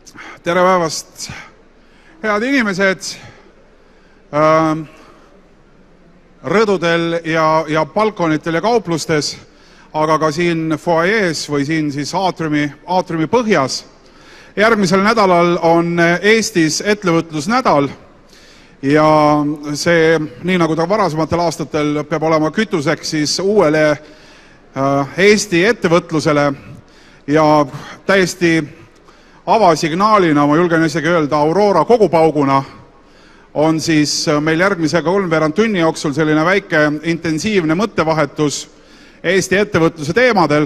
Tere päevast, head inimesed rõdudel ja balkonitel ja kauplustes, aga ka siin foajees või siin siis aatriumi põhjas. Järgmisel nädalal on Eestis ettevõtlusnädal ja see, nii nagu ta varasematel aastatel, peab olema kütuseks siis uuele Eesti ettevõtlusele ja täiesti avasignaalina, ma julgen isegi öelda Aurora kogupauguna, on siis meil järgmise 3 tunni jooksul selline väike intensiivne mõttevahetus Eesti ettevõtluse teemadel.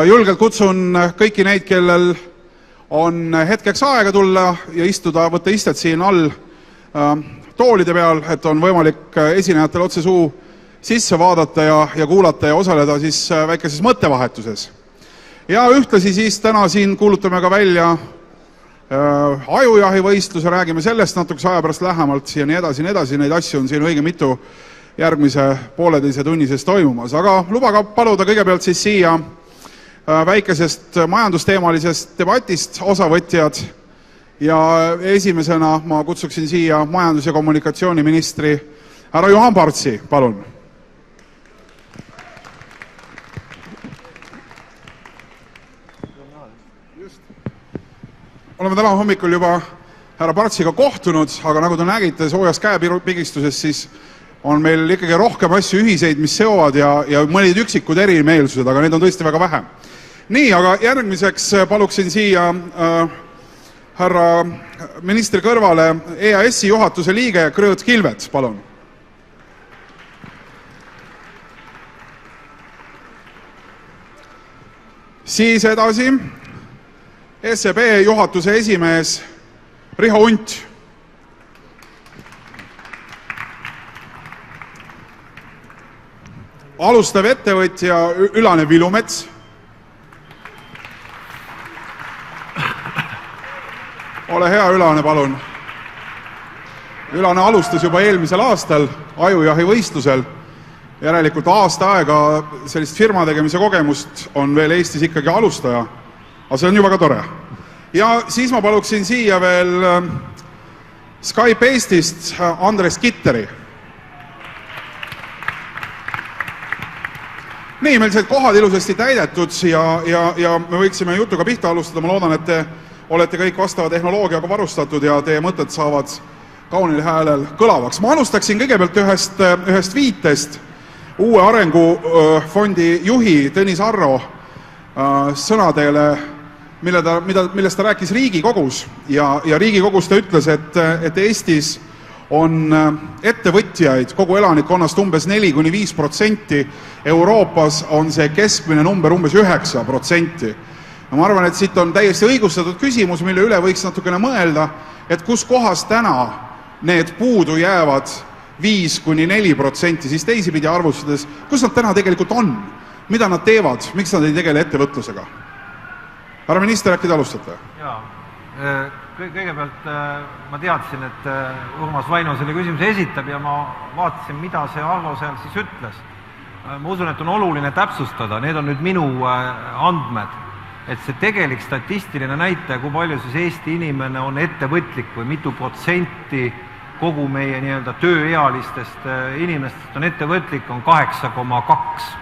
Julgelt kutsun kõiki neid, kellel on hetkeks aega tulla ja istuda, võtta istet siin all toolide peal, et on võimalik esinejatel otse suu sisse vaadata ja kuulata ja osaleda siis väikeses mõttevahetuses. Ja ühtlasi siis täna siin kuulutame ka välja ajujahivõistluse, räägime sellest natukese aja pärast lähemalt ja nii edasi, neid asju on siin õige mitu järgmise pooleteise tunnises toimumas. Aga lubaga paluda kõigepealt siis siia väikesest majandusteemalisest debatist osavõtjad ja esimesena ma kutsuksin siia majandus- ja kommunikatsiooniministri härra Juhan Partsi, palun. Oleme täna hommikul juba härra Partsiga kohtunud, aga nagu te nägite soojas käepigistuses, siis on meil ikkagi rohkem asju ühiseid, mis seovad ja mõned üksikud erimeelsused, aga need on tõesti väga vähe. Nii, aga järgmiseks paluksin siia härra ministri kõrvale EAS-i juhatuse liige Krõõt Kilvet, palun. Siis edasi SEB juhatuse esimees Riho Unt. Alustav ettevõtja Ülane Vilumets. Ole hea, Ülane, palun. Ülane alustas juba eelmisel aastal ajujahivõistlusel. Järelikult aasta aega sellist firma tegemise kogemust on veel Eestis ikkagi alustaja. Aga see on ju väga tore. Ja siis ma paluksin siia veel Skype Eestist Andres Kitteri. Nii, meil said kohad ilusasti täidetud ja me võiksime jutuga pihta alustada. Ma loodan, et te olete kõik vastava tehnoloogiaga varustatud ja teie mõtted saavad kaunil häälel kõlavaks. Ma alustaksin kõigepealt ühest viitest uue arengufondi juhi Tõnis Arro sõnadele, millest ta rääkis Riigikogus ja Riigikogus ta ütles, et Eestis on ettevõtjaid kogu elanikkonnast umbes 4–5%, Euroopas on see keskmine number umbes 9%. Ma arvan, et siit on täiesti õigustatud küsimus, mille üle võiks natukene mõelda, et kus kohas täna need puudu jäävad 5–4%, siis teisipidi arvustades, kus nad täna tegelikult on, mida nad teevad, miks nad ei tegele ettevõtlusega. Härra minister, äkki te alustate? Jaa, kõigepealt ma teadsin, et Urmas Vaino selle küsimuse esitab ja ma vaatasin, mida see Arvo seal siis ütles. Ma usun, et on oluline täpsustada, need on nüüd minu andmed, et see tegelik statistiline näitaja, kui palju siis Eesti inimene on ettevõtlik või mitu protsenti kogu meie nii-öelda tööealistest inimestest on ettevõtlik, on 8,2.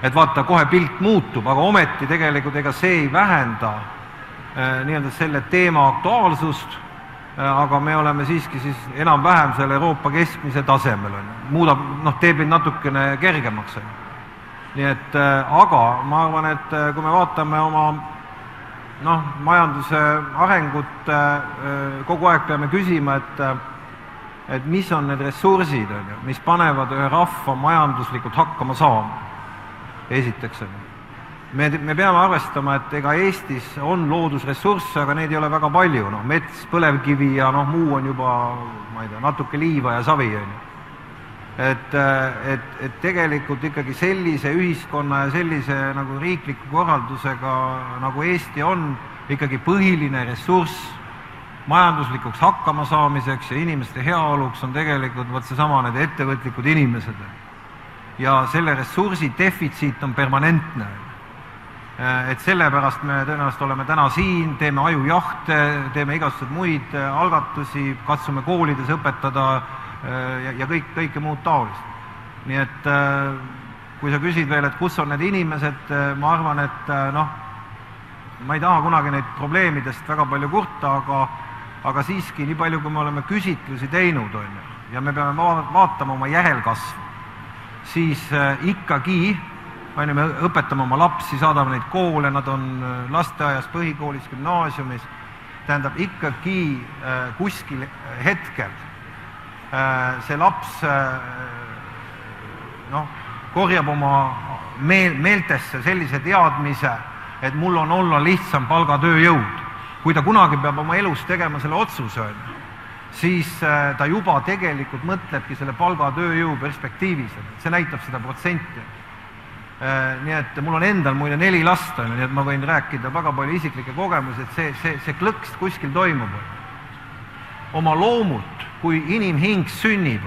Et vaata, kohe pilt muutub, aga ometi tegelikult ega see ei vähenda nii-öelda selle teema aktuaalsust, aga me oleme siiski siis enam-vähem selle Euroopa keskmise tasemel. Muudab, teeb mind natukene kergemaks. Nii et, aga ma arvan, et kui me vaatame oma majanduse arengut, kogu aeg peame küsima, et mis on need ressursid, mis panevad ühe rahva majanduslikult hakkama saama. Esiteks. Me peame arvestama, et ega Eestis on loodusressursse, aga neid ei ole väga palju. Mets, põlevkivi ja muu on juba, ma ei tea, natuke liiva ja savi. Et tegelikult ikkagi sellise ühiskonna ja sellise nagu riikliku korraldusega nagu Eesti on ikkagi põhiline ressurss majanduslikuks hakkama saamiseks ja inimeste heaoluks on tegelikult seesama need ettevõtlikud inimesed. Ja selle ressursi defitsiit on permanentne. et sellepärast me tõenäoliselt oleme täna siin, teeme ajujahte, teeme igasuguseid muid algatusi, katsume koolides õpetada ja kõike muud taolist. Nii et kui sa küsid veel, et kus on need inimesed, ma arvan, et ma ei taha kunagi neid probleemidest väga palju kurta, aga siiski nii palju, kui me oleme küsitlusi teinud, ja me peame vaatama oma järelkasvu, siis ikkagi me õpetame oma lapsi, saadame neid koole, nad on lasteaias, põhikoolis, gümnaasiumis, tähendab ikkagi kuskil hetkel see laps korjab oma meeltesse sellise teadmise, et mul on olla lihtsam palgatööjõud. Kui ta kunagi peab oma elus tegema selle otsuse, siis ta juba tegelikult mõtlebki selle palgatööjõu perspektiivis. See näitab seda protsenti. Nii et mul on endal muide 4 last, nii et ma võin rääkida väga palju isiklikke kogemusi, et see klõks kuskil toimub. Oma loomult, kui inimhing sünnib,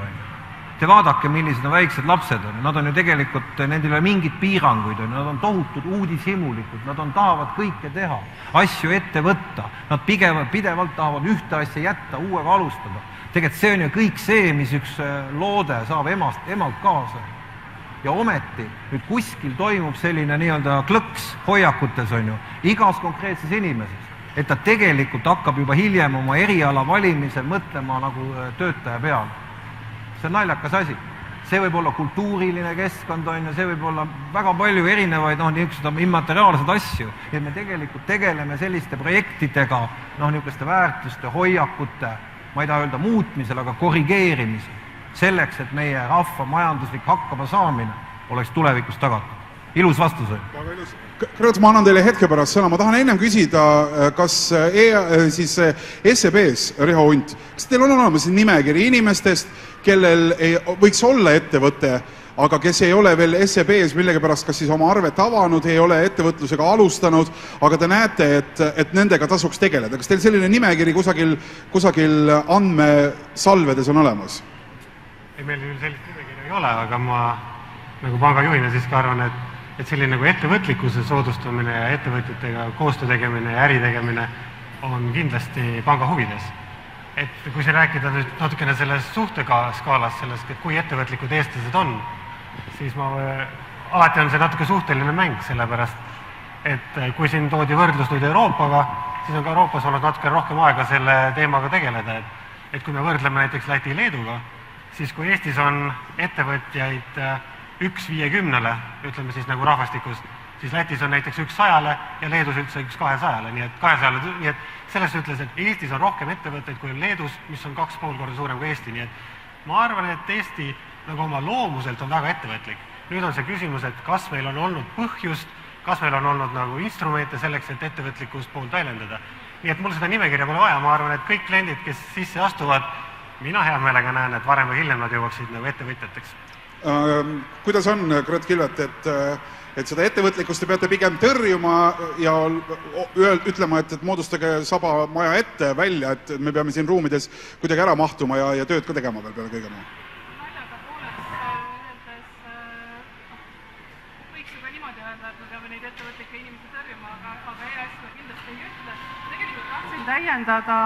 te vaadake, millised on väiksed lapsed, nad on ju tegelikult, nendel ei ole mingid piiranguid, nad on tohutud uudishimulikud, nad tahavad kõike teha, asju ette võtta, nad pidevalt tahavad ühte asja jätta, uuega alustada. Tegelikult see on ju kõik see, mis üks loode saab emalt kaasa. Ja ometi nüüd kuskil toimub selline nii-öelda klõks hoiakutes on ju, igas konkreetses inimeses, et ta tegelikult hakkab juba hiljem oma eriala valimisel mõtlema nagu töötaja peale. See on naljakas asi. See võib olla kultuuriline keskkond, see võib olla väga palju erinevaid immateriaalseid asju. Ja me tegelikult tegeleme selliste projektidega, niisuguste väärtuste, hoiakute, ma ei taha öelda muutmisel, aga korrigeerimisel. Selleks, et meie rahva majanduslik hakkama saamine oleks tulevikus tagatud. Ilus vastus on. Väga ilus. Kõigepealt ma annan teile hetke pärast sõna. Ma tahan ennem küsida, kas siis SEB-s, Riho Unt, kas teil on olemas nimekiri inimestest, kellel võiks olla ettevõte, aga kes ei ole veel SEB-s millegipärast kas siis oma arvet avanud, ei ole ettevõtlusega alustanud, aga te näete, et nendega tasuks tegeleda. Kas teil selline nimekiri kusagil andmesalvedes on olemas? Ei, meil küll sellist nimekirja ei ole, aga ma nagu pangajuhina siiski arvan, et selline nagu ettevõtlikkuse soodustamine ja ettevõtjatega koostöö tegemine ja äri tegemine on kindlasti panga huvides. Et kui see rääkida nüüd natukene sellest suhteskaalast, sellest, et kui ettevõtlikud eestlased on, siis alati on see natuke suhteline mäng, sellepärast, et kui siin toodi võrdlus nüüd Euroopaga, siis on ka Euroopas olnud natuke rohkem aega selle teemaga tegeleda, et kui me võrdleme näiteks Läti ja Leeduga, siis kui Eestis on ettevõtjaid 1-50-le, ütleme siis nagu rahvastikus, siis Lätis on näiteks 1-100-le ja Leedus üldse 1-200-le, nii et selles ütles, et Eestis on rohkem ettevõtteid kui Leedus, mis on 2,5 korda suurem kui Eesti, nii et ma arvan, et Eesti nagu oma loomuselt on väga ettevõtlik. Nüüd on see küsimus, et kas meil on olnud põhjust, kas meil on olnud nagu instrumente selleks, et ettevõtlikkust poolt väljendada. Nii et mul seda nimekirja pole vaja, ma arvan, et kõik kliendid, kes sisse astuvad, mina hea meelega näen, et varem või hiljem nad jõuaksid nagu ettevõtjateks. Kuidas on, Gret Kilvet, et seda ettevõtlikkust te peate pigem tõrjuma ja ütlema, et moodustage saba maja ette välja, et me peame siin ruumides kuidagi ära mahtuma ja tööd ka tegema veel peale kõige maa? Naljaga poolest võiks juba niimoodi öelda, et me peame neid ettevõtlikke inimesi tõrjuma, aga EAS kindlasti ei ütle. Tegelikult tahtsin täiendada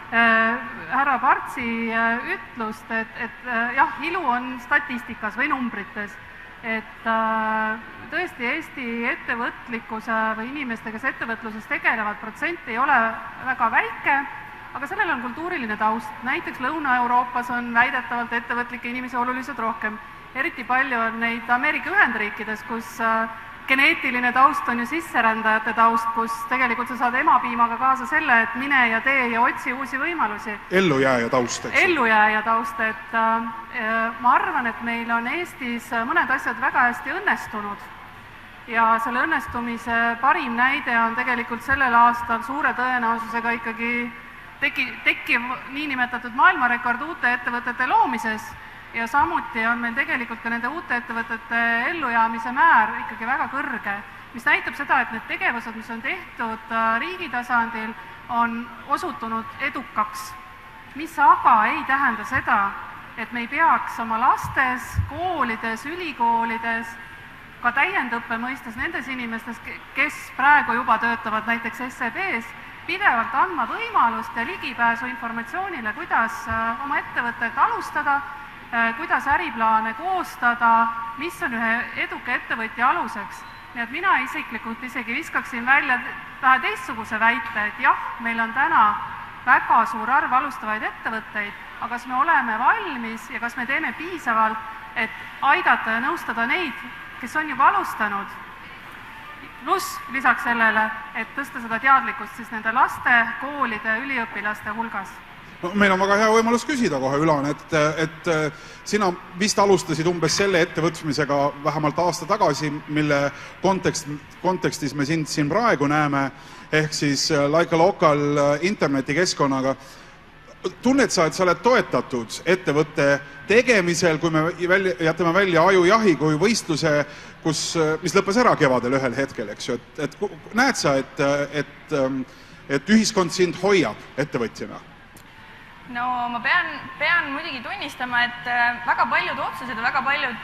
härra Partsi ütlust, et jah, ilu on statistikas või numbrites, et tõesti Eesti ettevõtlikkuse või inimeste, kes ettevõtluses tegelevad protsent ei ole väga väike, aga sellel on kultuuriline taust. Näiteks Lõuna-Euroopas on väidetavalt ettevõtlikke inimesi oluliselt rohkem. Eriti palju on neid Ameerika Ühendriikides, kus geneetiline taust on ju sisserändajate taust, kus tegelikult sa saad emapiimaga kaasa selle, et mine ja tee ja otsi uusi võimalusi. Ellujääja taust, eks? Ellujääja taust, et ma arvan, et meil on Eestis mõned asjad väga hästi õnnestunud ja selle õnnestumise parim näide on tegelikult sellel aastal suure tõenäosusega ikkagi tekkiv niinimetatud maailmarekord uute ettevõtete loomises. Ja samuti on meil tegelikult ka nende uute ettevõtete ellujäämise määr ikkagi väga kõrge, mis näitab seda, et need tegevused, mis on tehtud riigi tasandil, on osutunud edukaks, mis aga ei tähenda seda, et me ei peaks oma lastes, koolides, ülikoolides ka täiendõppe mõistes nendes inimestes, kes praegu juba töötavad näiteks SEB-s, pidevalt andma võimalust ja ligipääsu informatsioonile, kuidas oma ettevõtet alustada, kuidas äriplaane koostada, mis on ühe eduka ettevõtja aluseks. Nii et mina isiklikult isegi viskaksin välja vähe teistsuguse väite, et jah, meil on täna väga suur arv alustavaid ettevõtteid, aga kas me oleme valmis ja kas me teeme piisavalt, et aidata ja nõustada neid, kes on juba alustanud, pluss lisaks sellele, et tõsta seda teadlikkust siis nende laste, koolide, üliõpilaste hulgas. No, meil on väga hea võimalus küsida kohe, Ülan, et sina vist alustasid umbes selle ettevõtmisega vähemalt aasta tagasi, mille kontekstis me sind siin praegu näeme, ehk siis Like a Local internetikeskkonnaga. Tunned sa, et sa oled toetatud ettevõtte tegemisel, kui me jätame välja ajujahi kui võistluse, mis lõppes ära kevadel ühel hetkel, eks ju, et näed sa, et ühiskond sind hoiab ettevõtjana? No ma pean muidugi tunnistama, et väga paljud otsused ja väga paljud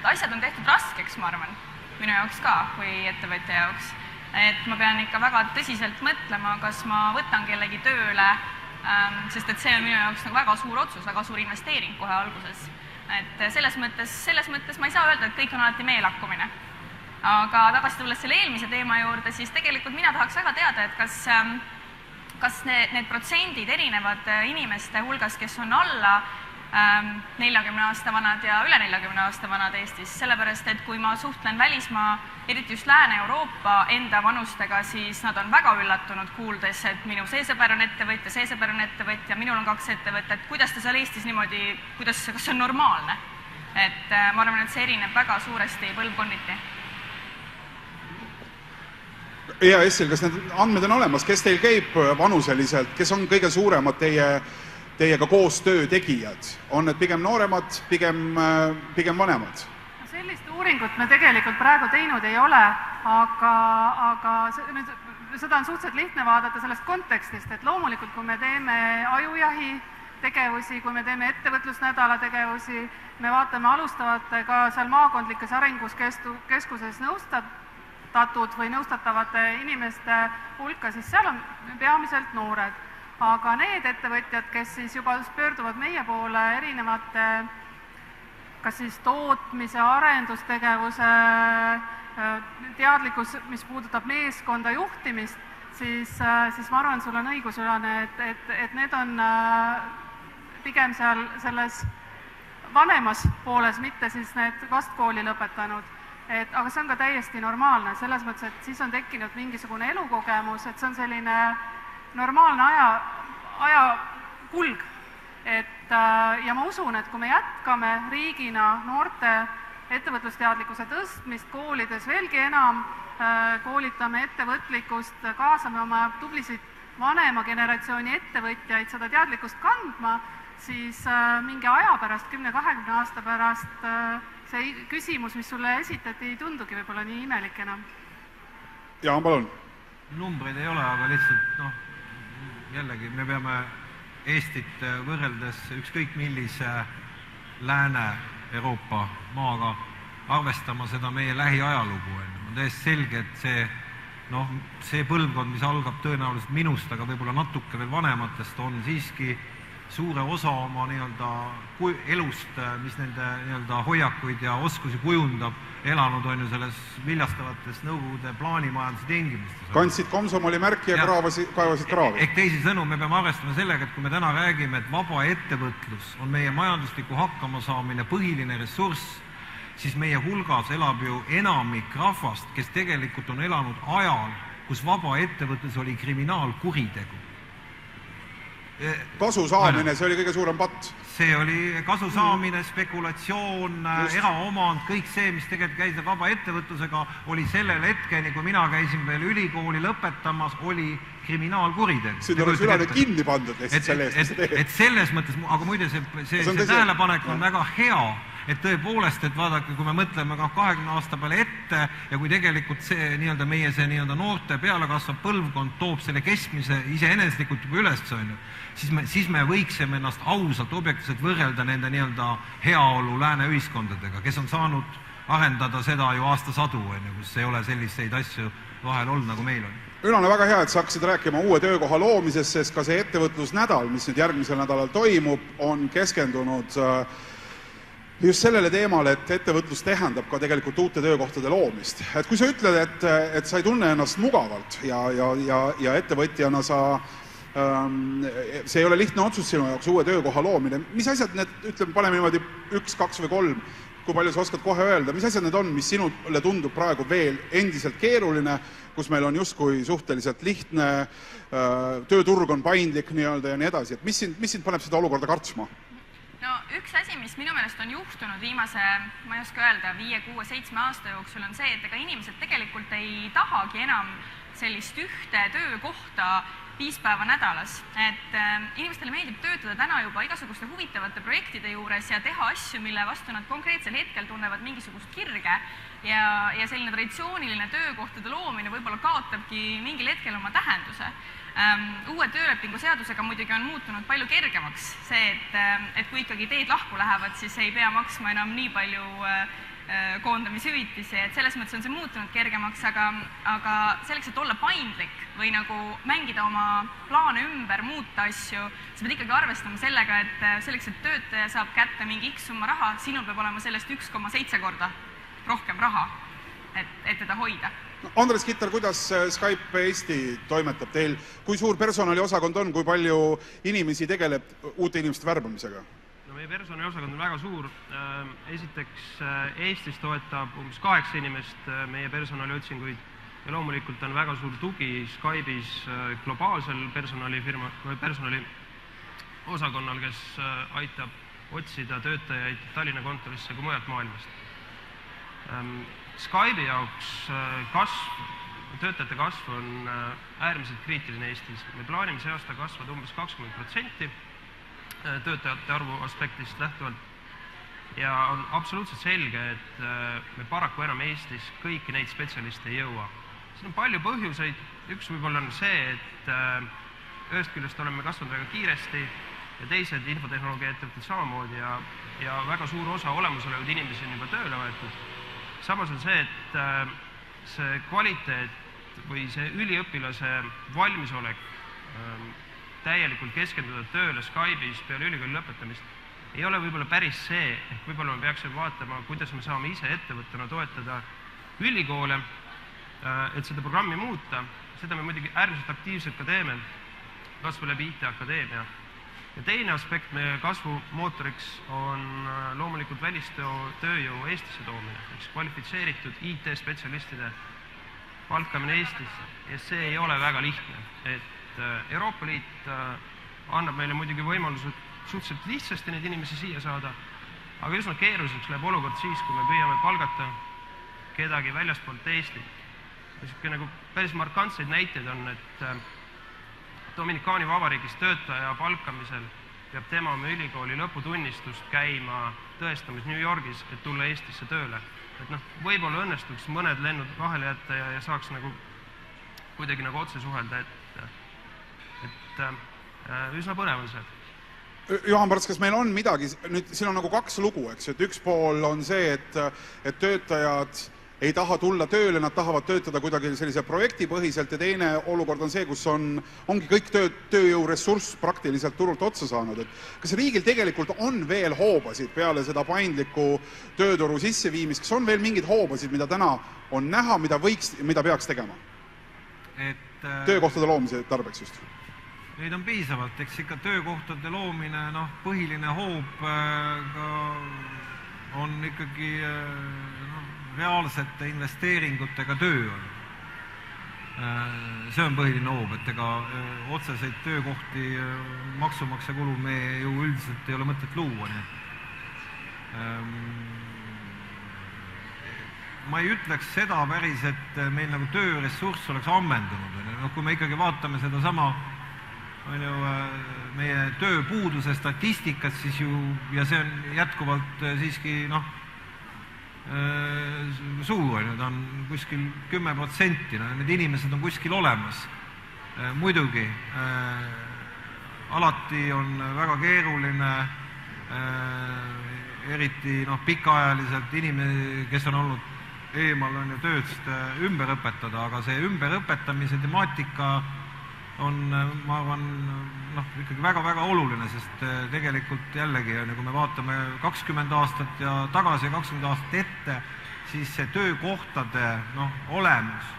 asjad on tehtud raskeks, ma arvan, minu jaoks ka kui ettevõtja jaoks. Et ma pean ikka väga tõsiselt mõtlema, kas ma võtan kellegi tööle, sest et see on minu jaoks nagu väga suur otsus, väga suur investeering kohe alguses. Et selles mõttes ma ei saa öelda, et kõik on alati meelakkumine. Aga tagasi tulles selle eelmise teema juurde, siis tegelikult mina tahaks väga teada, et kas need protsendid erinevad inimeste hulgas, kes on alla 40 aasta vanad ja üle 40 aasta vanad Eestis, sellepärast, et kui ma suhtlen välismaa, eriti just Lääne-Euroopa enda vanustega, siis nad on väga üllatunud kuuldes, et minu see sõber on ettevõtja, minul on 2 ettevõtet, kuidas ta seal Eestis niimoodi, kas see on normaalne? Et ma arvan, et see erineb väga suuresti põlvkonniti. EAS-il, kas need andmed on olemas, kes teil käib vanuseliselt, kes on kõige suuremad teiega koostöö tegijad? On need pigem nooremad, pigem vanemad? Sellist uuringut me tegelikult praegu teinud ei ole, aga seda on suhteliselt lihtne vaadata sellest kontekstist, et loomulikult, kui me teeme ajujahi tegevusi, kui me teeme ettevõtlusnädala tegevusi, me vaatame alustavate ka seal maakondlikes arenguskeskuses nõustatud või nõustatavate inimeste hulka, siis seal on peamiselt noored. Aga need ettevõtjad, kes siis juba pöörduvad meie poole erinevate kas siis tootmise, arendustegevuse, teadlikkus, mis puudutab meeskonda juhtimist, siis ma arvan, sul on õigus, Ülane, et need on pigem seal selles vanemas pooles, mitte siis need vastkooli lõpetanud. Aga see on ka täiesti normaalne, selles mõttes, et siis on tekkinud mingisugune elukogemus, et see on selline normaalne aja kulg. Ja ma usun, et kui me jätkame riigina noorte ettevõtlusteadlikkuse tõstmist koolides veelgi enam, koolitame ettevõtlikkust, kaasame oma tublisid vanema generatsiooni ettevõtjaid seda teadlikkust kandma, siis mingi aja pärast, 10-20 aasta pärast see küsimus, mis sulle esitati, ei tundugi võib-olla nii imelik enam. Jaan, palun. Numbreid ei ole, aga lihtsalt, jällegi me peame Eestit võrreldes ükskõik millise Lääne-Euroopa maaga arvestama seda meie lähiajalugu. On täiesti selge, et see põlvkond, mis algab tõenäoliselt minust, aga võib-olla natuke veel vanematest, on siiski suure osa oma elust, mis nende hoiakuid ja oskusi kujundab, elanud on ju selles viljastavates nõukogude plaanimajanduse tingimustes. Kandsid komsomoli märki ja kaevasid kraavi. Ehk teisisõnu, me peame arvestama sellega, et kui me täna räägime, et vaba ettevõtlus on meie majandusliku hakkamasaamine põhiline ressurss, siis meie hulgas elab ju enamik rahvast, kes tegelikult on elanud ajal, kus vaba ettevõtlus oli kriminaalkuritegu. Kasu saamine, see oli kõige suurem patt. See oli kasu saamine, spekulatsioon, eraomand, kõik see, mis tegelikult käis vaba ettevõtlusega, oli sellel hetkeni, kui mina käisin veel ülikooli lõpetamas, oli kriminaalkuritegu. Siin oleks Ülane kinni pandud selle eest. Et selles mõttes, aga muide see tähelepanek on väga hea, et tõepoolest, et vaadake, kui me mõtleme 20 aasta peale ette ja kui tegelikult see meie see noorte peale kasvav põlvkond toob selle keskmise iseeneslikult juba üles, siis me võiksime ennast ausalt, objektiivselt võrrelda nende heaolu lääne ühiskondadega, kes on saanud arendada seda ju aastasadu, kus ei ole selliseid asju vahel olnud, nagu meil on. Ülan, väga hea, et sa hakkasid rääkima uue töökoha loomisest, sest ka see ettevõtlusnädal, mis nüüd järgmisel nädalal toimub, on keskendunud just sellele teemale, et ettevõtlus tähendab ka tegelikult uute töökohtade loomist. Et kui sa ütled, et sa ei tunne ennast mugavalt ja ettevõtjana see ei ole lihtne otsus sinu jaoks uue töökoha loomine, mis asjad need, ütleme, paneme niimoodi 1, 2 või 3, kui palju sa oskad kohe öelda, mis asjad need on, mis sinule tundub praegu veel endiselt keeruline, kus meil on justkui suhteliselt lihtne, tööturg on paindlik nii-öelda ja nii edasi, et mis sind paneb seda olukorda kartsma? No üks asi, mis minu meelest on juhtunud viimase, ma ei oska öelda, 5, 6, 7 aasta jooksul on see, et ega inimesed tegelikult ei tahagi enam sellist ühte töökohta 5 päeva nädalas, et inimestele meeldib töötada täna juba igasuguste huvitavate projektide juures ja teha asju, mille vastu nad konkreetsel hetkel tunnevad mingisugust kirge ja selline traditsiooniline töökohtade loomine võib-olla kaotabki mingil hetkel oma tähenduse. Uue töölepingu seadusega muidugi on muutunud palju kergemaks see, et kui ikkagi teed lahku lähevad, siis ei pea maksma enam nii palju koondamishüvitisi, et selles mõttes on see muutunud kergemaks, aga selleks, et olla paindlik või nagu mängida oma plaane ümber, muuta asju, sa pead ikkagi arvestama sellega, et selleks, et töötaja saab kätte mingi X summa raha, sinul peab olema sellest 1,7 korda rohkem raha, et teda hoida. Andres Kittar, kuidas Skype Eesti toimetab teil? Kui suur personaliosakond on, kui palju inimesi tegeleb uute inimeste värbamisega? Meie personaliosakond on väga suur. Esiteks Eestis toetab umbes 8 inimest meie personaliotsinguid ja loomulikult on väga suur tugi Skype'is globaalsel personali osakonnal, kes aitab otsida töötajaid Tallinna kontorisse kui mujalt maailmast. Skype'i jaoks töötajate kasv on äärmiselt kriitiline Eestis. Me plaanime see aasta kasvada umbes 20% töötajate arvu aspektist lähtuvalt ja on absoluutselt selge, et me paraku enam Eestis kõiki neid spetsialiste ei jõua. Siin on palju põhjuseid, üks võib-olla on see, et ühest küljest oleme kasvanud väga kiiresti ja teised infotehnoloogia ettevõtted samamoodi ja väga suur osa olemasolevaid inimesi on juba tööle võetud. Samas on see, et see kvaliteet või see üliõpilase valmisolek täielikult keskenduda tööle Skype'is peale ülikooli lõpetamist ei ole võib-olla päris see, ehk võib-olla me peaksime vaatama, kuidas me saame ise ettevõttena toetada ülikoole, et seda programmi muuta. Seda me muidugi äärmiselt aktiivselt ka teeme, kasvu läbi IT-akadeemia. Ja teine aspekt meie kasvumootoriks on loomulikult välistööjõu Eestisse toomine, kvalifitseeritud IT-spetsialistide palkamine Eestisse ja see ei ole väga lihtne, et Euroopa Liit annab meile muidugi võimalused suhteliselt lihtsasti neid inimesi siia saada, aga üsna keeruliseks läheb olukord siis, kui me püüame palgata kedagi väljastpoolt Eestit. Nagu päris markantseid näiteid on, et Dominikaani Vabariigis töötaja palkamisel peab tema oma ülikooli lõputunnistust käima tõestamas New Yorgis, et tulla Eestisse tööle. Et võib-olla õnnestuks mõned lennud vahele jätta ja saaks kuidagi otse suhelda, et üsna põnev on see. Johan Parts, kas meil on midagi, nüüd siin on 2 lugu, eks, et üks pool on see, et töötajad ei taha tulla tööle, nad tahavad töötada kuidagi sellise projektipõhiselt ja teine olukord on see, kus ongi kõik tööjõuressurss praktiliselt turult otsa saanud. Kas riigil tegelikult on veel hoobasid peale seda paindliku tööturu sisseviimist, kas on veel mingid hoobasid, mida täna on näha, mida peaks tegema? Töökohtade loomise tarbeks just. Neid on piisavalt, eks ikka töökohtade loomine, põhiline hoob on ikkagi reaalsete investeeringutega töö on. See on põhiline hoob, et ega otseseid töökohti maksumaksja kulu me ju üldiselt ei ole mõtet luua. Ma ei ütleks seda päris, et meil tööressurss oleks ammendunud. Kui me ikkagi vaatame seda sama meie tööpuuduse statistikat, siis ju, ja see on jätkuvalt siiski suur, ta on kuskil 10%, need inimesed on kuskil olemas. Muidugi, alati on väga keeruline eriti pikaajaliselt inimene, kes on olnud eemal on ju tööst ümber õpetada, aga see ümberõpetamise temaatika on, ma arvan, ikkagi väga-väga oluline, sest tegelikult jällegi, kui me vaatame 20 aastat ja tagasi ja 20 aastat ette, siis see töökohtade olemus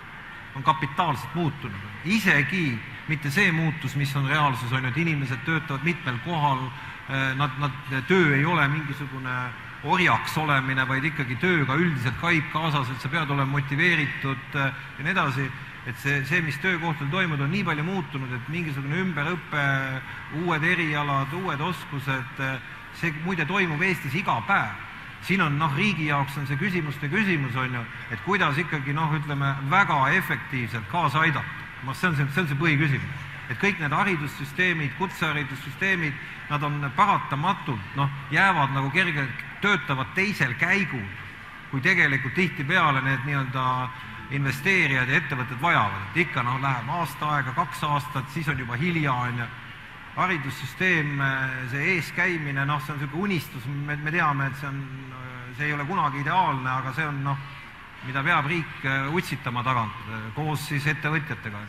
on kapitaalselt muutunud. Isegi mitte see muutus, mis on reaalsus, on ju, et inimesed töötavad mitmel kohal, töö ei ole mingisugune orjaks olemine, vaid ikkagi tööga üldiselt käib kaasas, et sa pead olema motiveeritud ja nii edasi, et see, mis töökohtadel toimub, on nii palju muutunud, et mingisugune ümberõppe, uued erialad, uued oskused, see muide toimub Eestis iga päev. Siin on riigi jaoks on see küsimuste küsimus, on ju, et kuidas ikkagi ütleme väga efektiivselt kaasa aidata. See on see põhiküsimus. Et kõik need haridussüsteemid, kutseharidussüsteemid, nad on paratamatult, jäävad nagu kergelt, töötavad teisel käigul, kui tegelikult tihtipeale need nii-öelda investeerijad ja ettevõtted vajavad. Et ikka läheb aasta aega, 2 aastat, siis on juba hilja, on ju. Haridussüsteem, see eeskäimine, see on selline unistus, me teame, et see ei ole kunagi ideaalne, aga see on, mida peab riik utsitama tagant koos siis ettevõtjatega.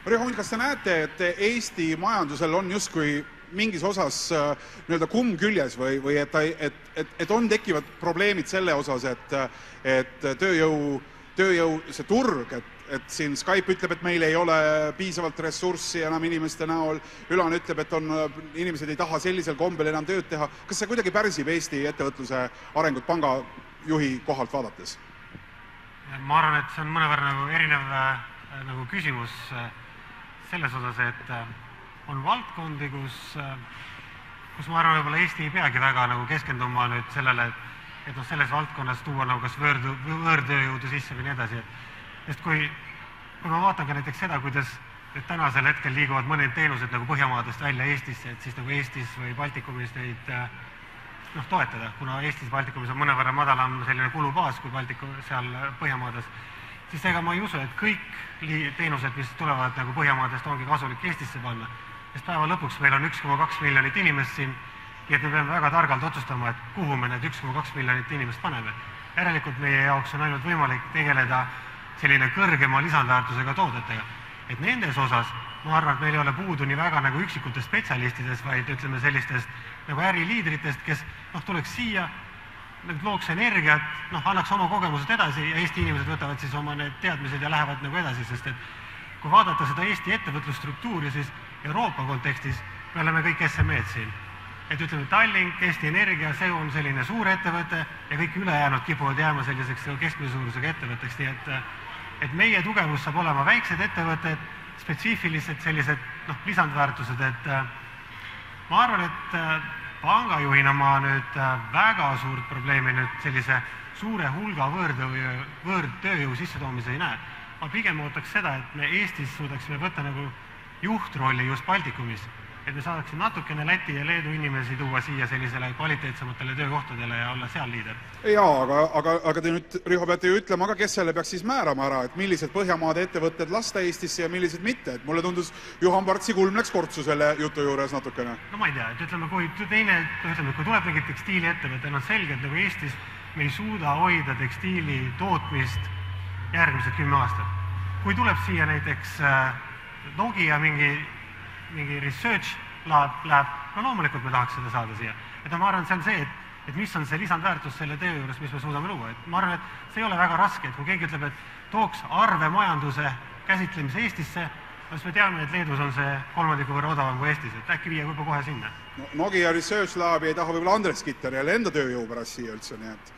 Riho Unt, kas te näete, et Eesti majandusel on justkui mingis osas nii-öelda kumm küljes või et on tekivad probleemid selle osas, et tööjõu see turg, et siin Skype ütleb, et meil ei ole piisavalt ressurssi enam inimeste näol, Ülan ütleb, et inimesed ei taha sellisel kombel enam tööd teha. Kas see kuidagi pärsib Eesti ettevõtluse arengut pangajuhi kohalt vaadates? Ma arvan, et see on mõnevõrra erinev küsimus selles osas, et on valdkondi, kus ma arvan, võib-olla Eesti ei peagi väga keskenduma nüüd sellele, et selles valdkonnas tuua kas võõrtööjõudu sisse või nii edasi. Sest kui ma vaatan ka näiteks seda, kuidas tänasel hetkel liiguvad mõned teenused Põhjamaadest välja Eestisse, et siis Eestis või Baltikumis neid toetada, kuna Eestis Baltikumis on mõnevõrra madalam selline kulubaas kui seal Põhjamaades, siis ega ma ei usu, et kõik teenused, mis tulevad Põhjamaadest, ongi kasulik Eestisse panna. Sest päeva lõpuks meil on 1,2 miljonit inimest siin, nii et me peame väga targalt otsustama, et kuhu me need 1,2 miljonit inimest paneme. Järelikult meie jaoks on ainult võimalik tegeleda selline kõrgema lisandväärtusega toodetega. Et nendes osas, ma arvan, et meil ei ole puudu nii väga üksikutest spetsialistidest, vaid ütleme sellistest äriliidritest, kes tuleks siia, looks energiat, annaks oma kogemused edasi ja Eesti inimesed võtavad siis oma need teadmised ja lähevad edasi, sest et kui vaadata seda Eesti ettevõtlusstruktuuri, siis Euroopa kontekstis me oleme kõik SME-d siin. Et ütleme, Tallink, Eesti Energia, see on selline suur ettevõte ja kõik ülejäänud kipuvad jääma selliseks keskmise suurusega ettevõtteks, nii et meie tugevus saab olema väiksed ettevõtted, spetsiifilised sellised lisandväärtused, et ma arvan, et pangajuhina ma nüüd väga suurt probleemi nüüd sellise suure hulga võõrtööjõu sissetoomise ei näe. Ma pigem ootaks seda, et me Eestis suudaksime võtta juhtrolli just Baltikumis, et me saadaksime natukene Läti ja Leedu inimesi tuua siia sellisele kvaliteetsematele töökohtadele ja olla seal liider. Jaa, aga te nüüd, Riho, peate ju ütlema ka, kes selle peaks siis määrama ära, et millised Põhjamaade ettevõtted lasta Eestisse ja millised mitte. Et mulle tundus, Juhan Partsi kulm läks kortsu selle jutu juures natukene. No ma ei tea, et ütleme, kui tuleb mingi tekstiiliettevõte, on selgelt Eestis me ei suuda hoida tekstiili tootmist järgmised 10 aastat. Kui tuleb siia näiteks Nokia mingi research läheb, no loomulikult me tahaks seda saada siia. Et ma arvan, see on see, et mis on see lisandväärtus selle töö juures, mis me suudame luua. Et ma arvan, et see ei ole väga raske, et kui keegi ütleb, et tooks arvemajanduse käsitlemise Eestisse, siis me teame, et Leedus on see 3% võrra odavam kui Eestis, et äkki viia juba kohe sinna. Nokia Research Labi ei taha võib-olla Andres Kitter jälle enda tööjõu pärast siia üldse, nii et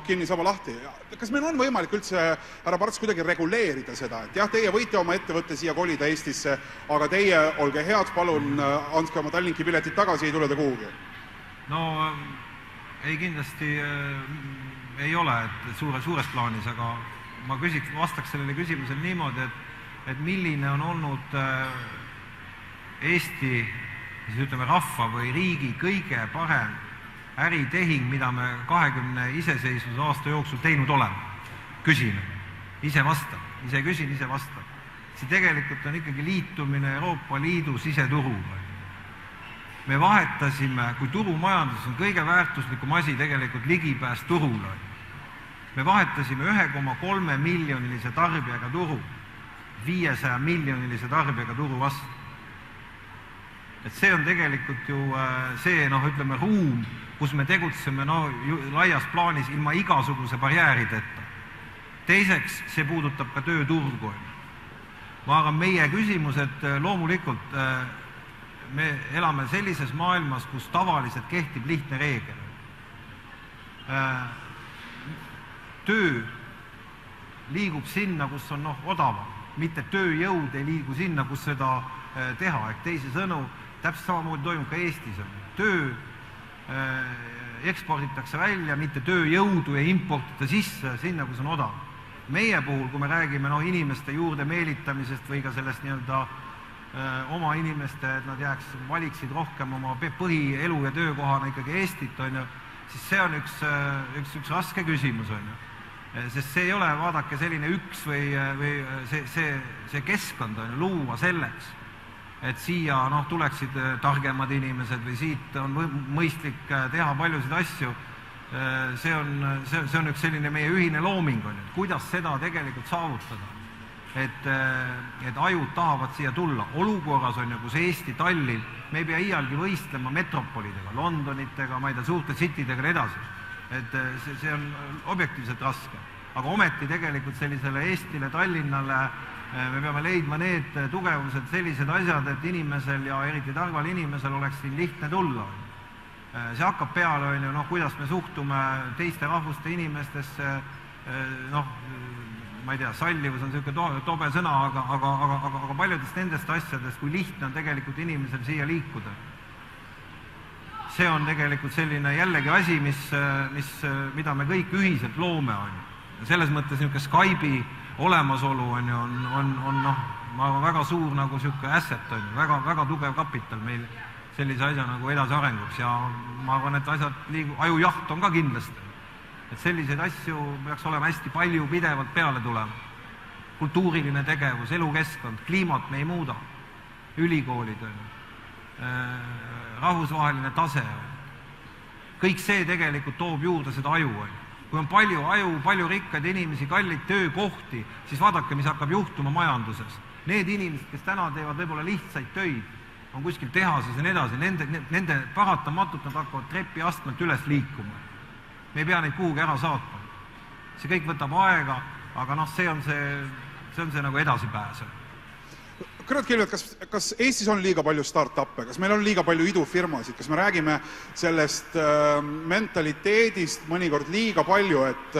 kinni sama lahti. Kas meil on võimalik üldse, härra Parts, kuidagi reguleerida seda, et jah, teie võite oma ettevõtte siia kolida Eestisse, aga teie olge head, palun andke oma Tallinki piletid tagasi, ei tule te kuhugi? No ei kindlasti ei ole, et suures plaanis, aga ma vastaks sellele küsimusele niimoodi, et milline on olnud Eesti, siis ütleme rahva või riigi kõige parem äritehing, mida me 20 iseseisvuse aasta jooksul teinud oleme. Küsin, ise vastan, ise küsin, ise vastan. See tegelikult on ikkagi liitumine Euroopa Liidu siseturuga. me vahetasime, kui turumajandus on kõige väärtuslikum asi tegelikult ligipääs turule. Me vahetasime 1,3 miljonilise tarbijaga turu 500 miljonilise tarbijaga turu vastu. Et see on tegelikult ju see, ütleme, ruum, kus me tegutseme laias plaanis ilma igasuguse barjäärideta. Teiseks, see puudutab ka tööturgu. Ma arvan, meie küsimus, et loomulikult me elame sellises maailmas, kus tavaliselt kehtib lihtne reegel. Töö liigub sinna, kus on odavam, mitte tööjõud ei liigu sinna, kus seda teha. Ehk teisi sõnu, täpselt samamoodi toimub ka Eestis. Töö eksporditakse välja, mitte tööjõudu ja importida sisse sinna, kus on odav. Meie puhul, kui me räägime inimeste juurde meelitamisest või ka sellest oma inimeste, et nad valiksid rohkem oma põhielu ja töökohana ikkagi Eestit, siis see on üks raske küsimus. Sest see ei ole, vaadake, selline üks või see keskkond luua selleks, et siia tuleksid targemad inimesed või siit on mõistlik teha paljusid asju. See on üks selline meie ühine looming, kuidas seda tegelikult saavutada. Et ajud tahavad siia tulla. Olukorras kus Eesti, Tallinn, me ei pea iialgi võistlema metropolidega, Londonitega, suurte citydega edasi. Et see on objektiivselt raske. Aga ometi tegelikult sellisele Eestile, Tallinnale me peame leidma need tugevused, sellised asjad, et inimesel ja eriti targal inimesel oleks siin lihtne tulla. See hakkab peale, kuidas me suhtume teiste rahvuste inimestesse, ma ei tea, sallivus on selline tobe sõna, aga paljudest nendest asjadest, kui lihtne on tegelikult inimesel siia liikuda. See on tegelikult selline jällegi asi, mida me kõik ühiselt loome. Selles mõttes Skype'i olemasolu on väga suur asset, väga tugev kapital meil sellise asja edasiarenguks ja ma arvan, et asjad ajujaht on ka kindlasti. Et selliseid asju peaks olema hästi palju pidevalt peale tulema. Kultuuriline tegevus, elukeskkond, kliimat me ei muuda, ülikoolid, rahvusvaheline tase. Kõik see tegelikult toob juurde seda aju. Kui on palju aju, palju rikkaid inimesi, kallid töökohti, siis vaadake, mis hakkab juhtuma majanduses. Need inimesed, kes täna teevad võib-olla lihtsaid töid, on kuskil tehases ja nii edasi, nende paratamatult nad hakkavad trepi astmelt üles liikuma. Me ei pea neid kuhugi ära saatma. See kõik võtab aega, aga see on see edasipääs. Kõrvad Kilvet, kas Eestis on liiga palju start-up'e, kas meil on liiga palju idufirmasid, kas me räägime sellest mentaliteedist mõnikord liiga palju, et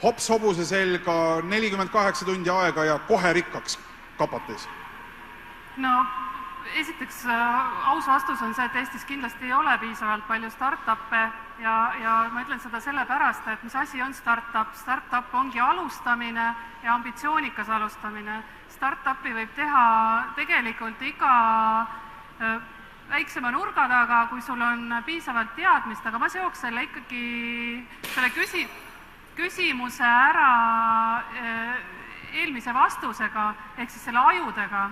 hops hobuse selga 48 tundi aega ja kohe rikkaks kapates? Esiteks, aus vastus on see, et Eestis kindlasti ei ole piisavalt palju start-up'e ja ma ütlen seda sellepärast, et mis asi on start-up? Start-up ongi alustamine ja ambitsioonikas alustamine. Start-upi võib teha tegelikult iga väiksema nurga taga, kui sul on piisavalt teadmist, aga ma seoks selle ikkagi selle küsimuse ära eelmise vastusega, ehk siis selle ajudega.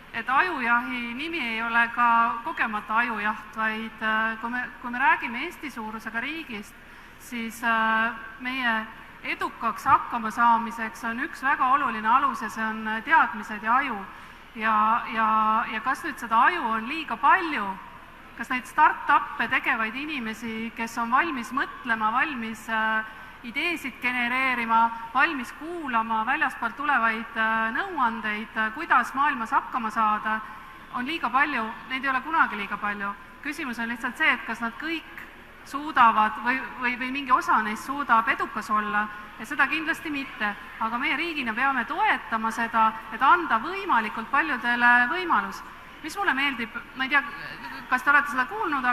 Et ajujahi nimi ei ole ka kogemata ajujaht, vaid kui me räägime Eesti suurusega riigist, siis meie edukaks hakkama saamiseks on üks väga oluline alus ja see on teadmised ja aju. Ja kas nüüd seda aju on liiga palju, kas neid start-up'e tegevaid inimesi, kes on valmis mõtlema, valmis ideesid genereerima, valmis kuulama väljaspoolt tulevaid nõuandeid, kuidas maailmas hakkama saada, on liiga palju, neid ei ole kunagi liiga palju. Küsimus on lihtsalt see, et kas nad kõik suudavad või mingi osa neist suudab edukas olla ja seda kindlasti mitte. Aga meie riigina peame toetama seda, et anda võimalikult paljudele võimalus. Mis mulle meeldib, ma ei tea, kas te olete seda kuulnud,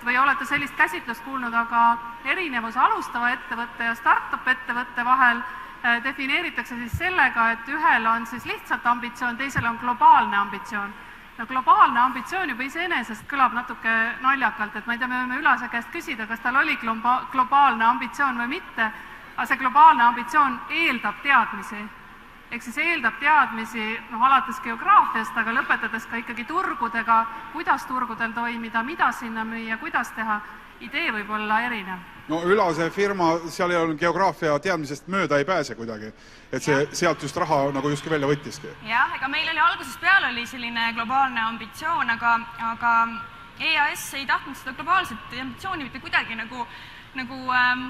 või olete sellist käsitlust kuulnud, aga erinevus alustava ettevõtte ja start-up ettevõtte vahel defineeritakse siis sellega, et ühel on siis lihtsalt ambitsioon, teisel on globaalne ambitsioon. Globaalne ambitsioon juba iseenesest kõlab natuke naljakalt, et ma ei tea, me võime Ülase käest küsida, kas tal oli globaalne ambitsioon või mitte, aga see globaalne ambitsioon eeldab teadmisi. ehk siis eeldab teadmisi alates geograafiast, aga lõpetades ka ikkagi turgudega, kuidas turgudel toimida, mida sinna müüa, kuidas teha, idee võib olla erinev. No Ülase firma, seal ei olnud geograafia teadmisest mööda ei pääse kuidagi, et see sealt just raha nagu justkui välja võttiski. Jah, ega meil oli algusest peale oli selline globaalne ambitsioon, aga EAS ei tahtnud seda globaalset ambitsiooni mitte kuidagi nagu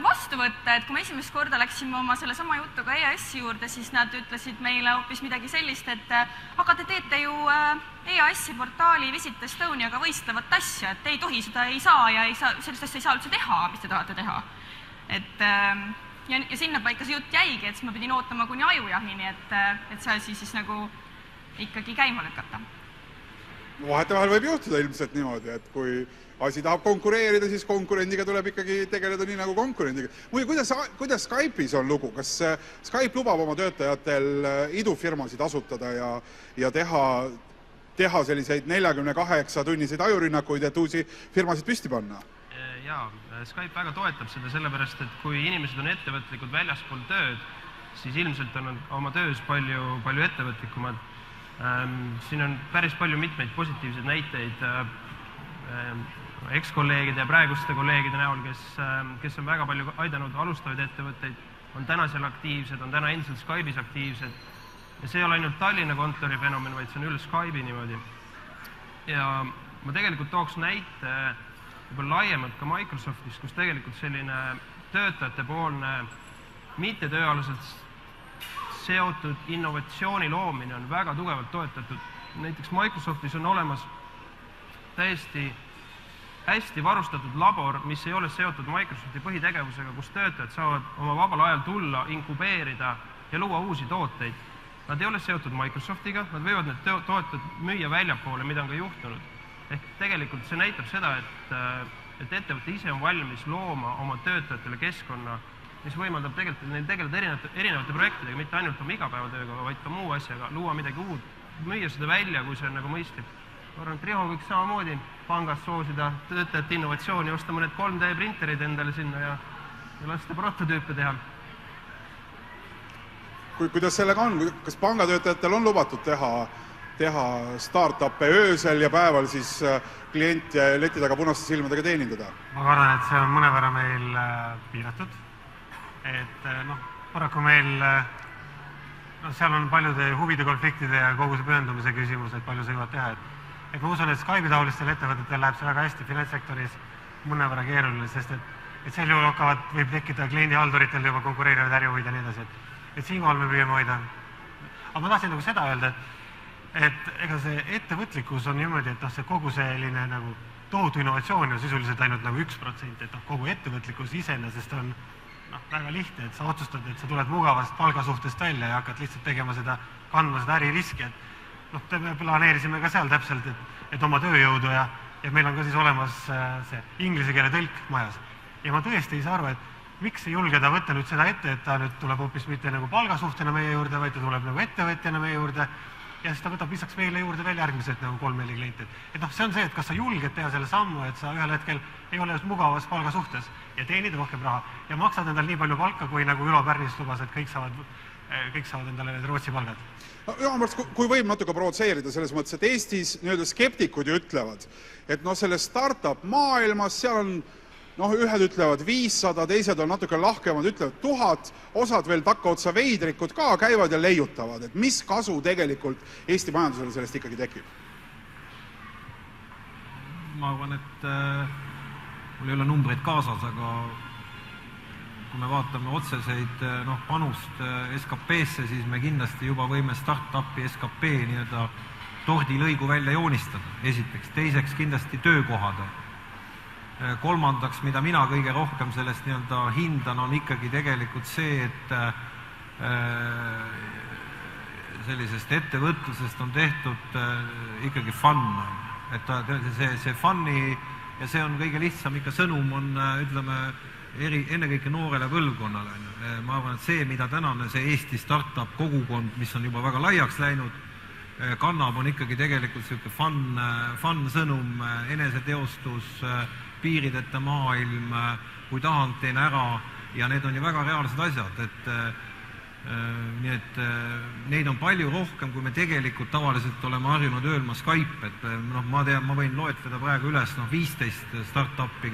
vastu võtta, et kui me esimest korda läksime oma selle sama jutuga EAS-i juurde, siis nad ütlesid meile hoopis midagi sellist, et aga te teete ju EAS-i portaali Visit Estoniaga võistlevat asja, et te ei tohi seda ei saa ja sellist asja ei saa üldse teha, mis te tahate teha. Ja sinna paika see jutt jäigi, et siis ma pidin ootama kuni ajujahini, et see asi siis nagu ikkagi käima lükata. Vahetevahel võib juhtuda ilmselt niimoodi, et kui asi tahab konkureerida, siis konkurendiga tuleb ikkagi tegeleda nii nagu konkurendiga. Muidu, kuidas Skype'is on lugu? Kas Skype lubab oma töötajatel idufirmasid asutada ja teha selliseid 48-tunniseid ajurünnakuid, et uusi firmasid püsti panna? Jaa, Skype väga toetab seda sellepärast, et kui inimesed on ettevõtlikud väljaspool tööd, siis ilmselt on oma töös palju ettevõtlikumad. Siin on päris palju mitmeid positiivseid näiteid ekskolleegide ja praeguste kolleegide näol, kes on väga palju aidanud alustavaid ettevõtteid, on täna seal aktiivsed, on täna endiselt Skype'is aktiivsed. Ja see ei ole ainult Tallinna kontori fenomen, vaid see on üle Skype'i niimoodi. Ja ma tegelikult tooks näite võib-olla laiemalt ka Microsoftis, kus tegelikult selline töötajate poolne mittetööalaselt seotud innovatsiooni loomine on väga tugevalt toetatud. Näiteks Microsoftis on olemas täiesti hästi varustatud labor, mis ei ole seotud Microsofti põhitegevusega, kus töötajad saavad oma vabal ajal tulla, inkubeerida ja luua uusi tooteid. Nad ei ole seotud Microsoftiga, nad võivad need tooted müüa väljapoole, mida on ka juhtunud. Ehk tegelikult see näitab seda, et ettevõte ise on valmis looma oma töötajatele keskkonna, mis võimaldab tegelikult neil tegeleda erinevate projektidega, mitte ainult oma igapäevatööga, vaid ka muu asjaga, luua midagi uut, müüa seda välja, kui see on nagu mõistlik. Ma arvan, et Riho võiks samamoodi pangas soosida töötajate innovatsiooni, osta mõned 3D printerid endale sinna ja lasta prototüüpe teha. Kuidas sellega on? Kas pangatöötajatel on lubatud teha start-up'e öösel ja päeval siis klient ja leti taga punaste silmadega teenindada? Ma arvan, et see on mõnevõrra meil piiratud. Et paraku meil seal on paljude huvide konfliktide ja kogu see pühendumise küsimus, et palju see võivad teha. Et ma usun, et Skype'i-taolistel ettevõtetel läheb see väga hästi finantssektoris mõnevõrra keeruline, sest et sel juhul võib tekkida kliendihalduritel juba konkureerivad ärihuvid ja nii edasi. Et siinkohal me püüame hoida. Aga ma tahtsin seda öelda, et ega see ettevõtlikkus on niimoodi, et see kogu selline nagu tohutu innovatsioon on sisuliselt ainult nagu 1%, et kogu ettevõtlikkus iseenesest on väga lihtne, et sa otsustad, et sa tuled mugavast palgasuhtest välja ja hakkad lihtsalt kandma seda äririski, et me planeerisime ka seal täpselt, et oma tööjõudu ja meil on ka siis olemas see inglise keele tõlk majas. Ja ma tõesti ei saa aru, et miks ei julge ta võtta nüüd seda ette, et ta nüüd tuleb hoopis mitte nagu palgasuhtena meie juurde, vaid ta tuleb nagu ettevõtjana meie juurde ja siis ta võtab lisaks meile juurde veel järgmised nagu 3-4 klienti. Et see on see, et kas sa julged teha selle sammu, et sa ühel hetkel ei ole just mugavas palgasuhtes ja teenid rohkem raha ja maksad endale nii palju palka, kui nagu Ülo Pärnis lubas, et kõik saavad endale need Rootsi palgad. Kui võib natuke provotseerida selles mõttes, et Eestis skeptikud ju ütlevad, et selles startup maailmas seal on ühed ütlevad 500, teised on natuke lahkemad, ütlevad 1000, osad veel takkaotsa veidrikud ka käivad ja leiutavad, et mis kasu tegelikult Eesti majandusele sellest ikkagi tekib? Ma arvan, et mul ei ole numbreid kaasas, aga kui me vaatame otseseid panust SKP-sse, siis me kindlasti juba võime start-upi SKP tordilõigu välja joonistada, esiteks. Teiseks kindlasti töökohade. Kolmandaks, mida mina kõige rohkem sellest hindan, on ikkagi tegelikult see, et sellisest ettevõtlusest on tehtud ikkagi fun. Et see fun'i ja see on kõige lihtsam ikka sõnum on, ütleme, ennekõike noorele põlvkonnale. Ma arvan, et see, mida tänane see Eesti startup kogukond, mis on juba väga laiaks läinud, kannab, on ikkagi tegelikult selline fun sõnum, eneseteostus, piirideta maailm, kui tahan, teen ära ja need on ju väga reaalsed asjad, Nii et neid on palju rohkem, kui me tegelikult tavaliselt oleme harjunud öelma Skype, et ma võin loetleda praegu üles 15 startupi,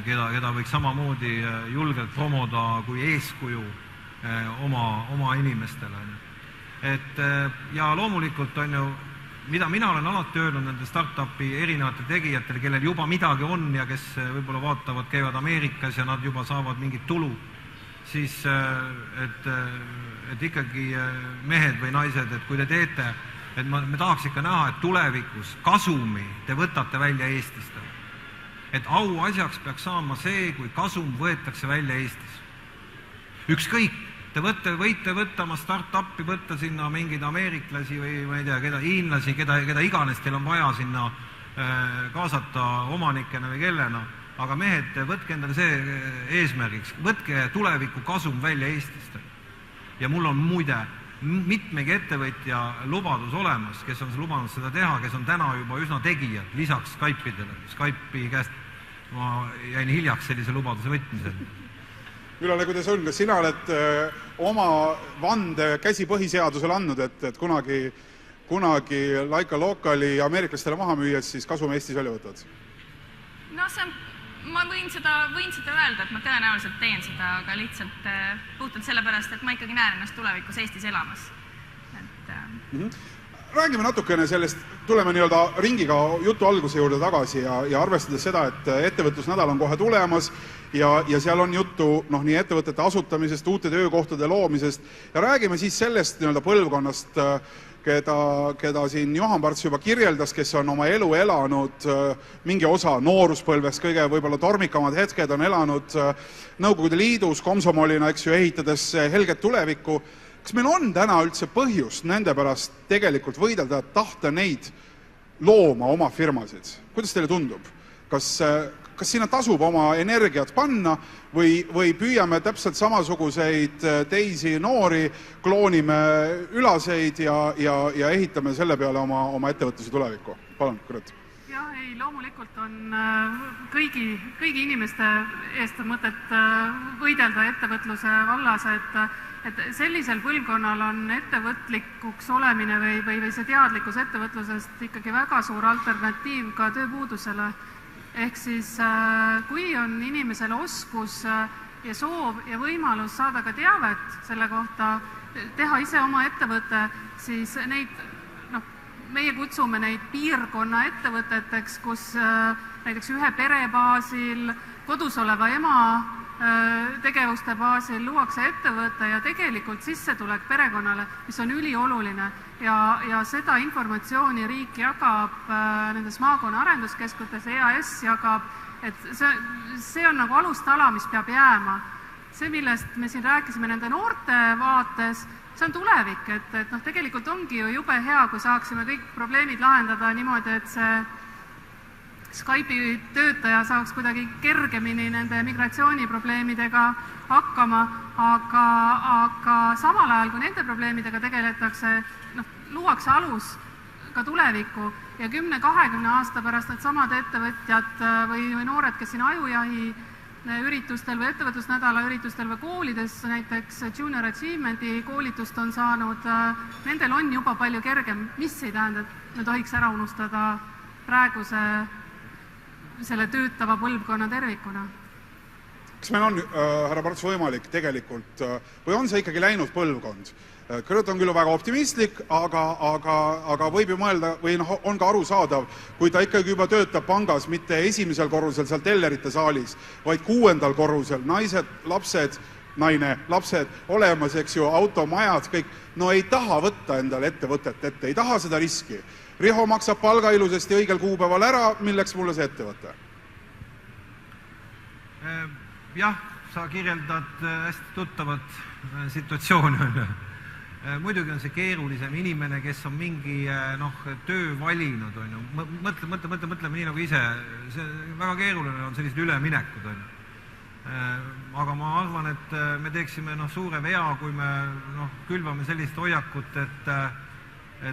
keda võiks samamoodi julgelt promoda kui eeskuju oma inimestele. Ja loomulikult on ju, mida mina olen alati öelnud nende startupi erinevate tegijatele, kellel juba midagi on ja kes võib-olla vaatavad, käivad Ameerikas ja nad juba saavad mingit tulu, siis et ikkagi mehed või naised, et kui te teete, et me tahaks ikka näha, et tulevikus kasumi te võtate välja Eestist. Et auasjaks peaks saama see, kui kasum võetakse välja Eestis. Ükskõik, te võite võtta oma startupi, võtta sinna mingeid ameeriklasi või ma ei tea, hiinlasi, keda iganes teil on vaja sinna kaasata omanikena või kellena. Aga mehed, võtke endale see eesmärgiks, võtke tuleviku kasum välja Eestist. Ja mul on muide mitmegi ettevõtja lubadus olemas, kes on lubanud seda teha, kes on täna juba üsna tegijad, lisaks Skype'idele. Skype'i käest ma jäin hiljaks sellise lubaduse võtmisel. Ülale, kuidas on, kas sina oled oma vande käsi põhiseadusele andnud, et kunagi Laika Locali ameeriklastele maha müües, siis kasum Eestis välja võtad? No ma võin seda öelda, et ma tõenäoliselt teen seda, aga lihtsalt puhtalt sellepärast, et ma ikkagi näen ennast tulevikus Eestis elamas. Räägime natukene sellest, tuleme ringiga jutu alguse juurde tagasi ja arvestades seda, et ettevõtlusnädal on kohe tulemas ja seal on juttu nii ettevõtete asutamisest, uute töökohtade loomisest ja räägime siis sellest põlvkonnast, keda siin Juhan Parts juba kirjeldas, kes on oma elu elanud mingi osa nooruspõlves, kõige võib-olla tormikamad hetked on elanud Nõukogude Liidus, komsomolina, ehitades helget tulevikku. Kas meil on täna üldse põhjust nende pärast tegelikult võidelda, et tahta neid looma oma firmasid? Kuidas teile tundub? Kas sinna tasub oma energiat panna või püüame täpselt samasuguseid teisi noori, kloonime ülaseid ja ehitame selle peale oma ettevõtluse tulevikku? Palun, Kõrvet. Jah, ei, loomulikult on kõigi inimeste eest mõtet võidelda ettevõtluse vallas, et sellisel põlvkonnal on ettevõtlikuks olemine või see teadlikkus ettevõtlusest ikkagi väga suur alternatiiv ka tööpuudusele. Ehk siis, kui on inimesel oskus ja soov ja võimalus saada ka teavet selle kohta, teha ise oma ettevõte, siis meie kutsume neid piirkonna ettevõteteks, kus näiteks ühe pere baasil, kodus oleva ema tegevuste baasil luuakse ettevõte ja tegelikult sissetulek perekonnale, mis on ülioluline ja seda informatsiooni riik jagab nendes maakonna arenduskeskutes, EAS jagab, et see on nagu alustala, mis peab jääma. See, millest me siin rääkisime nende noorte vaates, see on tulevik, et tegelikult ongi ju jube hea, kui saaksime kõik probleemid lahendada niimoodi, et see Skype'i töötaja saaks kuidagi kergemini nende migratsiooniprobleemidega hakkama, aga samal ajal, kui nende probleemidega tegeletakse, luuakse alus ka tulevikku ja 10-20 aasta pärast need samad ettevõtjad või noored, kes siin ajujahi üritustel või ettevõtlusnädala üritustel või koolides näiteks Junior Achievementi koolitust on saanud, nendel on juba palju kergem, mis ei tähenda, et me tohiks ära unustada praeguse selle töötava põlvkonna tervikuna. Kas meil on, härra Parts, võimalik tegelikult, või on see ikkagi läinud põlvkond? Kõrvet on küll väga optimistlik, aga võib ju mõelda, või on ka arusaadav, kui ta ikkagi juba töötab pangas, mitte esimesel korrusel seal tellerite saalis, vaid 6. korrusel, naised, lapsed, naine, lapsed olemas, eks ju, automajad, kõik, ei taha võtta endale ettevõtet ette, ei taha seda riski. Riho maksab palga ilusasti õigel kuupäeval ära, milleks mulle see ettevõte? Jah, sa kirjeldad hästi tuttavat situatsiooni. Muidugi on see keerulisem inimene, kes on mingi töö valinud. Mõtleme nii nagu ise. Väga keeruline on sellised üleminekud. Aga ma arvan, et me teeksime suure vea, kui me külvame sellist hoiakut, et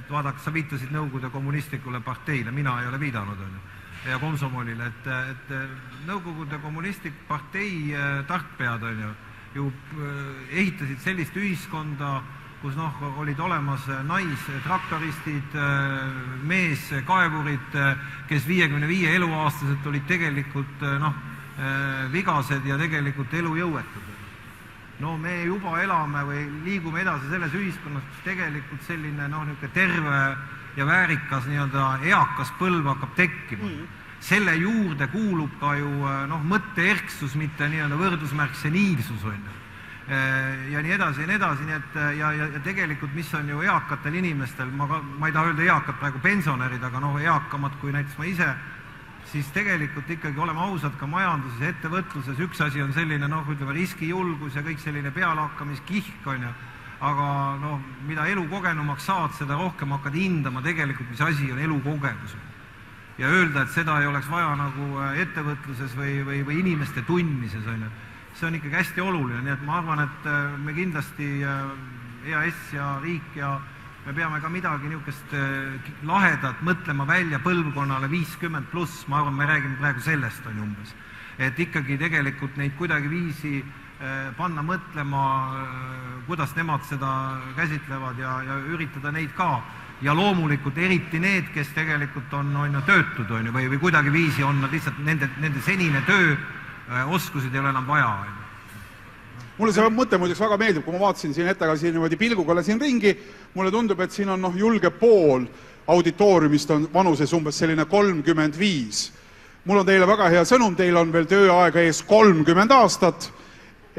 vaadake, sa viitasid Nõukogude kommunistlikule parteile, mina ei ole viidanud, ja komsomolile, et Nõukogude kommunistlik partei tarkpead, ju ehitasid sellist ühiskonda, kus olid olemas naistraktoristid, meeskaevurid, kes 55 eluaastased olid tegelikult vigased ja tegelikult elujõuetud. No me juba elame või liigume edasi selles ühiskonnas, kus tegelikult selline terve ja väärikas eakas põlv hakkab tekkima. Selle juurde kuulub ka ju mõtteerksus, mitte võrdusmärk seniilsus on ju. Ja nii edasi, nii et ja tegelikult, mis on ju eakatel inimestel, ma ei taha öelda eakad praegu pensionärid, aga eakamad kui näiteks ma ise, siis tegelikult ikkagi oleme ausad ka majanduses ja ettevõtluses. Üks asi on selline, ütleme, riskijulgus ja kõik selline pealehakkamist on ju, aga mida elukogenumaks saad, seda rohkem hakkad hindama tegelikult, mis asi on elukogemus. Ja öelda, et seda ei oleks vaja ettevõtluses või inimeste tundmises on ju. See on ikkagi hästi oluline, nii et ma arvan, et me kindlasti EAS ja riik ja me peame ka midagi niisugust lahedat mõtlema välja põlvkonnale 50+, ma arvan, me räägime praegu sellest on umbes. Et ikkagi tegelikult neid kuidagi viisi panna mõtlema, kuidas nemad seda käsitlevad ja üritada neid ka. Ja loomulikult eriti need, kes tegelikult on töötud või kuidagi viisi on nad lihtsalt nende senine tööoskused ei ole enam vaja. Mulle see mõte muideks väga meeldib, kui ma vaatasin siin ette ka siin niimoodi pilguga siin ringi, mulle tundub, et siin on julge pool auditooriumist on vanuses umbes selline 35. Mul on teile väga hea sõnum, teil on veel tööaega ees 30 aastat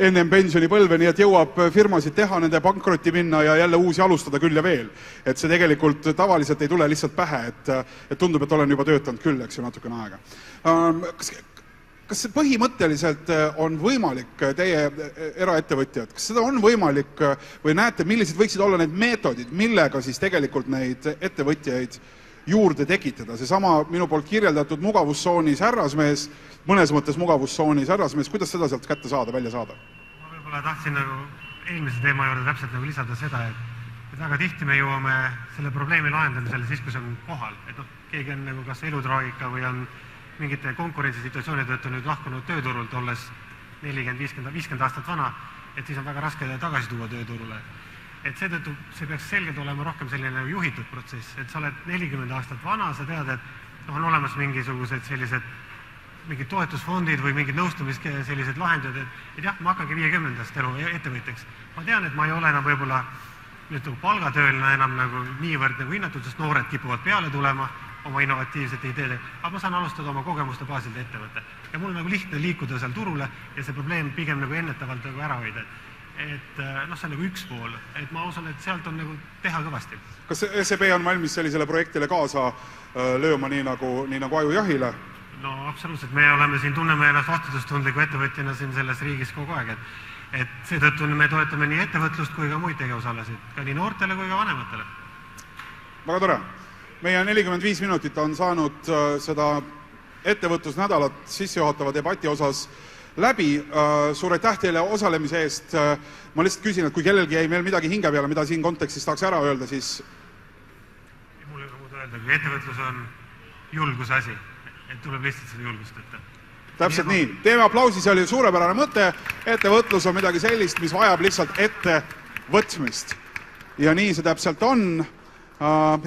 ennem pensionipõlve, nii et jõuab firmasid teha, nende pankrotti minna ja jälle uusi alustada küll ja veel. Et see tegelikult tavaliselt ei tule lihtsalt pähe, et tundub, et olen juba töötanud küll, eks ju, natukene aega. Kas põhimõtteliselt on võimalik teie eraettevõtjad, kas seda on võimalik või näete, millised võiksid olla need meetodid, millega siis tegelikult neid ettevõtjaid juurde tekitada? Seesama minu poolt kirjeldatud mugavustsoonis härrasmees, mõnes mõttes mugavustsoonis härrasmees, kuidas seda sealt kätte saada, välja saada? Ma võib-olla tahtsin eelmise teema juurde täpselt lisada seda, et väga tihti me jõuame selle probleemi lahendamisele siis, kui see on kohal. Et keegi on kas elutraagika või on mingite konkurentsisituatsioonide tõttu nüüd lahkunud tööturult, olles 40-50 aastat vana, et siis on väga raske tagasi tuua tööturule. Et seetõttu see peaks selgelt olema rohkem selline juhitud protsess, et sa oled 40 aastat vana, sa tead, et on olemas mingisugused sellised mingid toetusfondid või mingid nõustumis sellised lahendud, et jah, ma hakkangi 50-ndast elu ettevõtjaks. Ma tean, et ma ei ole enam võib-olla palgatööline enam niivõrd hinnatud, sest noored kipuvad peale tulema oma innovatiivsete ideede, aga ma saan alustada oma kogemuste baasil ettevõtte. Ja mul on lihtne liikuda seal turule ja see probleem pigem ennetavalt ära hoida. Et see on üks pool, et ma usun, et sealt on teha kõvasti. Kas SEB on valmis sellisele projektile kaasa lööma nii nagu ajujahile? No absoluutselt, me oleme siin, tunneme ennast vastutustundliku ettevõtjana siin selles riigis kogu aeg, et seetõttu me toetame nii ettevõtlust kui ka muid tegevusalasid, ka nii noortele kui ka vanematele. Väga tore. Meie 45 minutit on saanud seda ettevõtlusnädalat sissejuhatava debati osas läbi. Suur aitäh teile osalemise eest. Ma lihtsalt küsin, et kui kellelgi jäi meil midagi hinge peale, mida siin kontekstis tahaks ära öelda, siis... Mul ei ole muud öelda, kui ettevõtlus on julguse asi, et tuleb lihtsalt seda julgust ette. Täpselt nii. Teeme aplausi, see oli suurepärane mõte. Ettevõtlus on midagi sellist, mis vajab lihtsalt ettevõtmist. Ja nii see täpselt on.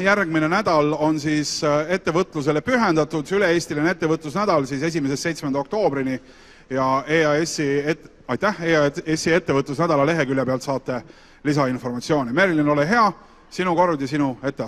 Järgmine nädal on siis ettevõtlusele pühendatud, üle-eestiline ettevõtlusnädal siis 1.–7. oktoobrini ja EAS-i ettevõtlusnädala lehekülje pealt saate lisainformatsiooni. Merilin, ole hea, sinu kord ja sinu ette.